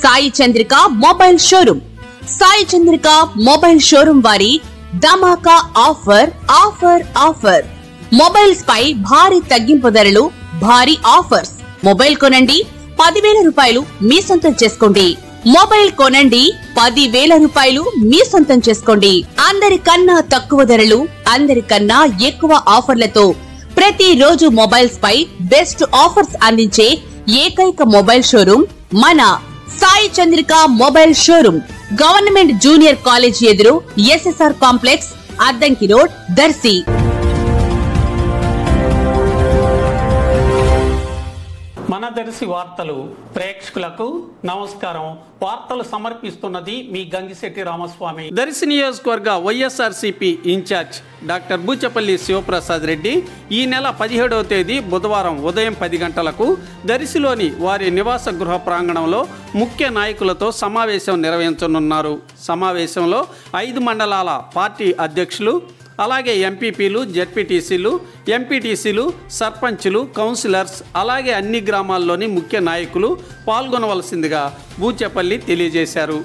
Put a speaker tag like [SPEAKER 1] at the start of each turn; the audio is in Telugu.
[SPEAKER 1] Sai Chandrika mobile showroom. Sai Chandrika mobile showroom వారి ధమాకా ఆఫర్. మొబైల్స్ పై భారీ తగ్గింపు ధరలు, భారీ ఆఫర్స్. మొబైల్ కొనండి, 10,000 రూపాయలు మీ సొంతం చేసుకోండి. మొబైల్ కొనండి, 10,000 రూపాయలు మీ సొంతం చేసుకోండి. అందరికన్నా తక్కువ ధరలు, అందరికన్నా ఎక్కువ ఆఫర్లతో ప్రతి రోజు మొబైల్స్ పై బెస్ట్ ఆఫర్స్ అందించే ఏకైక మొబైల్ షోరూమ్ మన Sai Chandrika mobile showroom. Government junior college ఎదురు, SSR complex, Addanki road, Darsi.
[SPEAKER 2] మన దర్శి వార్తలు ప్రేక్షకులకు నమస్కారం. వార్తలు సమర్పిస్తున్నది మీ గంగిశెట్టి రామస్వామి. దర్శి నియోజకవర్గ వైఎస్ఆర్సీపీ ఇన్ఛార్జ్ డాక్టర్ బూచపల్లి శివప్రసాద్ రెడ్డి ఈ నెల 17వ తేదీ బుధవారం ఉదయం 10 గంటలకు దర్శిలోని వారి నివాస గృహ ప్రాంగణంలో ముఖ్య నాయకులతో సమావేశం నిర్వహించనున్నారు. సమావేశంలో 5 మండలాల పార్టీ అధ్యక్షులు, అలాగే ఎంపీపీలు, జెడ్పీటీసీలు, ఎంపీటీసీలు, సర్పంచులు, కౌన్సిలర్స్, అలాగే అన్ని గ్రామాల్లోని ముఖ్య నాయకులు పాల్గొనవలసిందిగా బూచపల్లి తెలియజేశారు.